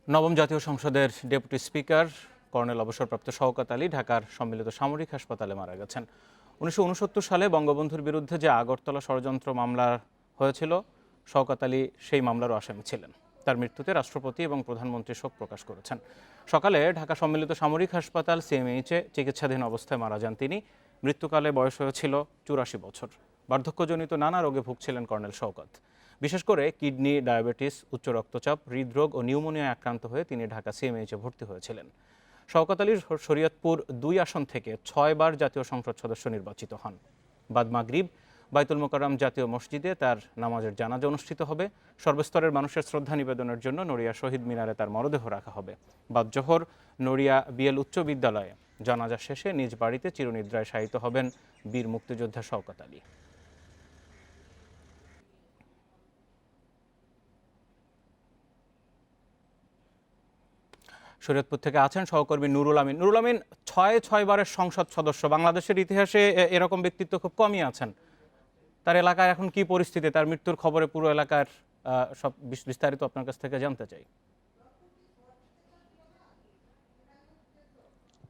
নবম জাতীয় সংসদের ডেপুটি স্পিকার কর্নেল অবসরপ্রাপ্ত শওকত আলী ঢাকার সম্মিলিত সামরিক হাসপাতালে মারা গেছেন। 1969 সালে বঙ্গবন্ধুর বিরুদ্ধে যে আগরতলা ষড়যন্ত্র মামলা হয়েছিল, শওকত আলী সেই মামলারও আসামি ছিলেন। তার মৃত্যুতে রাষ্ট্রপতি এবং প্রধানমন্ত্রী শোক প্রকাশ করেছেন। সকালে ঢাকা সম্মিলিত সামরিক হাসপাতাল সিএমএইচে চিকিৎসাধীন অবস্থায় মারা যান তিনি। মৃত্যুকালে বয়স হয়েছিল 84 বছর। বার্ধক্যজনিত নানা রোগে ভুগছিলেন কর্নেল শওকত। বিশেষ করে কিডনি, ডায়াবেটিস, উচ্চ রক্তচাপ, হৃদরোগ ও নিউমোনিয়ায় আক্রান্ত হয়ে তিনি ঢাকা সিএমএইচে ভর্তি হয়েছিলেন। শওকত আলী শরীয়তপুর 2 আসন থেকে 6 বার জাতীয় সংসদ সদস্য নির্বাচিত হন। বাদ মাগরিব বাইতুল মোকাররম জাতীয় মসজিদে তার নামাজের জানাজা অনুষ্ঠিত হবে। সর্বস্তরের মানুষের শ্রদ্ধা নিবেদনের জন্য নড়িয়া শহীদ মিনারে তার মরদেহ রাখা হবে। বাদ জোহর নড়িয়া বিএল উচ্চ বিদ্যালয়ে জানাজা শেষে নিজ বাড়িতে চিরনিদ্রায় শায়িত হবেন বীর মুক্তিযোদ্ধা শওকত আলী। শরীয়তপুর থেকে আছেন সহকর্মী নুরুল আমিন। নুরুল আমিন, 6 বারের সংসদ সদস্য, বাংলাদেশের ইতিহাসে এরকম ব্যক্তিত্ব খুব কমই আছেন। তার এলাকার এখন কি পরিস্থিতি? তার মৃত্যুর খবরে পুরো এলাকার সব বিস্তারিত আপনার কাছ থেকে জানতে চাই।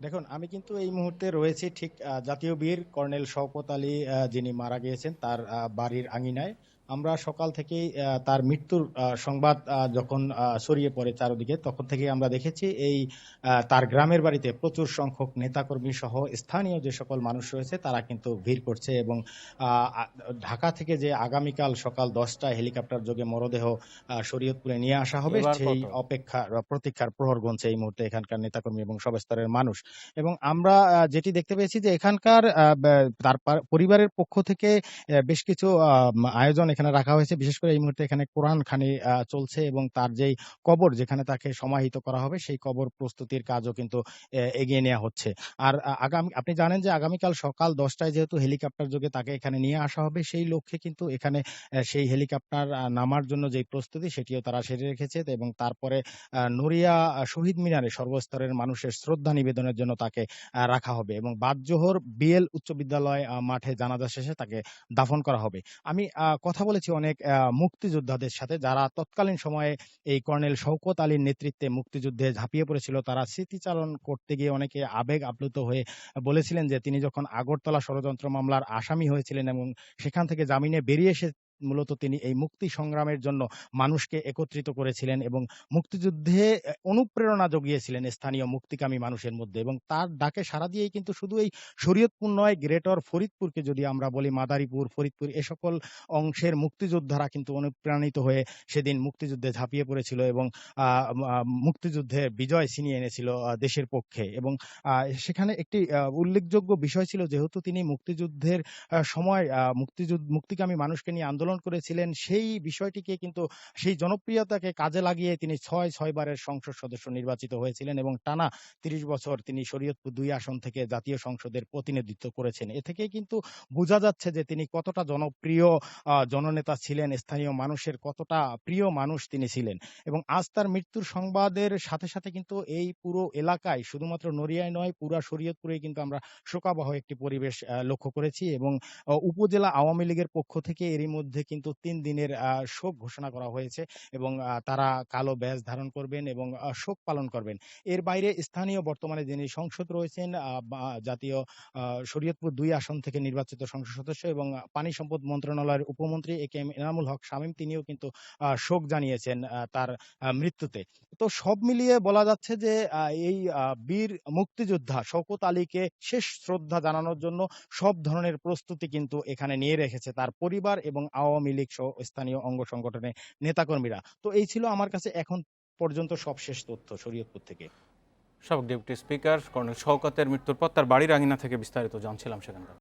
দেখুন, আমি কিন্তু এই মুহূর্তে রয়েছি ঠিক জাতীয় বীর কর্নেল শওকত আলী যিনি মারা গিয়েছেন তার বাড়ির আঙিনায়। আমরা সকাল থেকেই তার মৃত্যুর সংবাদ যখন ছড়িয়ে পড়ে চারদিকে, তখন থেকে আমরা দেখেছি এই তার গ্রামের বাড়িতে প্রচুর সংখ্যক নেতাকর্মী সহ স্থানীয় যে সকল মানুষ রয়েছে তারা কিন্তু ভিড় করছে এবং ঢাকা থেকে যে আগামীকাল সকাল 10টায় হেলিকপ্টার যোগে মরদেহ শরীয়তপুরে নিয়ে আসা হবে সেই প্রতীক্ষার প্রহর গুনছে এই মুহূর্তে এখানকার নেতাকর্মী এবং সব স্তরের মানুষ। এবং আমরা যেটি দেখতে পেয়েছি যে এখানকার তার পরিবারের পক্ষ থেকে বেশ কিছু আয়োজন এখানে রাখা হয়েছে। বিশেষ করে এই মুহূর্তে এখানে কোরআন খানি চলছে এবং তার যেই কবর যেখানে তাকে সমাহিত করা হবে সেই কবর প্রস্তুতির কাজও কিন্তু এগিয়ে নেওয়া হচ্ছে। আর আপনি জানেন যে আগামীকাল সকাল 10টায় যেহেতু হেলিকপ্টার যোগে তাকে এখানে নিয়ে আসা হবে, সেই লক্ষ্যে কিন্তু এখানে সেই হেলিকপ্টার নামার জন্য যে প্রস্তুতি সেটিও তারা সেরে রেখেছে এবং তারপরে নড়িয়া শহীদ মিনারে সর্বস্তরের মানুষের শ্রদ্ধা নিবেদনের জন্য তাকে রাখা হবে এবং বাদ জোহর বিএল উচ্চ বিদ্যালয় মাঠে জানাজা শেষে তাকে দাফন করা হবে। আমি কথা বলেছি অনেক মুক্তিযোদ্ধাদের সাথে যারা তৎকালীন সময়ে এই কর্নেল শওকত আলীর নেতৃত্বে মুক্তিযুদ্ধে ঝাঁপিয়ে পড়েছিল। তারা স্মৃতিচারণ করতে গিয়ে অনেকে আবেগ আপ্লুত হয়ে বলেছিলেন যে তিনি যখন আগরতলা ষড়যন্ত্র মামলার আসামি হয়েছিলেন এবং সেখান থেকে জামিনে বেরিয়ে এসে মূলত তিনি এই মুক্তি সংগ্রামের জন্য মানুষকে একত্রিত করেছিলেন এবং মুক্তিযুদ্ধে অনুপ্রেরণা জুগিয়েছিলেন স্থানীয় মুক্তিকামী মানুষের মধ্যে। এবং তার ডাকে সাড়া দিয়েই কিন্তু শুধু এই শরীয়তপুর নয়, গ্রেটর ফরিদপুরকে যদি আমরা বলি, মাদারীপুর, ফরিদপুর, এ সকল অংশের মুক্তিযোদ্ধারা কিন্তু অনুপ্রাণিত হয়ে সেদিন মুক্তিযুদ্ধে ঝাঁপিয়ে পড়েছিল এবং মুক্তিযুদ্ধে বিজয় ছিনিয়ে এনেছিল দেশের পক্ষে। এবং সেখানে একটি উল্লেখযোগ্য বিষয় ছিল, যেহেতু তিনি মুক্তিযুদ্ধের সময় মুক্তিকামী মানুষকে নিয়ে আন্দোলন করেছিলেন, সেই বিষয়টিকে কিন্তু সেই জনপ্রিয়তাকে কাজে লাগিয়ে তিনি 6 বারের সংসদ সদস্য নির্বাচিত হয়েছিলেন এবং টানা 30 বছর তিনি শরীয়তপুর 2 আসন থেকে জাতীয় সংসদের প্রতিনিধিত্ব করেছেন। এ থেকেই কিন্তু বোঝা যাচ্ছে যে তিনি কতটা জনপ্রিয় জননেতা ছিলেন, স্থানীয় মানুষের কতটা প্রিয় মানুষ তিনি ছিলেন। এবং আজ তার মৃত্যুর সংবাদের সাথে সাথে কিন্তু এই পুরো এলাকায়, শুধুমাত্র নড়িয়ায় নয়, পুরা শরীয়তপুরে কিন্তু আমরা শোকাবহ একটি পরিবেশ লক্ষ্য করেছি এবং উপজেলা আওয়ামী লীগের পক্ষ থেকে এরই মধ্যে কিন্তু 3 দিনের শোক ঘোষণা করা হয়েছে এবং তারা কালো ব্যাজ ধারণ করবেন এবং শোক পালন করবেন। এর বাইরে স্থানীয় বর্তমানে যিনি সংসদ রয়েছেন, জাতীয় শরীয়তপুর 2 আসন থেকে নির্বাচিত সংসদ সদস্য এবং পানি সম্পদ মন্ত্রণালয়ের উপমন্ত্রী একেএম এনামুল হক শামীম, তিনিও কিন্তু শোক জানিয়েছেন তার মৃত্যুতে। তো সব মিলিয়ে বলা যাচ্ছে যে এই বীর মুক্তিযোদ্ধা শওকত আলীকে শেষ শ্রদ্ধা জানানোর জন্য সব ধরনের প্রস্তুতি কিন্তু এখানে নিয়ে রেখেছে তার পরিবার এবং আওয়ামী লীগ সহ স্থানীয় অঙ্গ সংগঠনের নেতাকর্মীরা। তো এই ছিল আমার কাছে এখন পর্যন্ত সবশেষ তথ্য শরীয়তপুর থেকে। সাবেক ডেপুটি স্পিকার কর্নেল শওকতের মৃত্যুর পর তার বাড়ির আঙিনা থেকে বিস্তারিত জানছিলাম সেখানকার।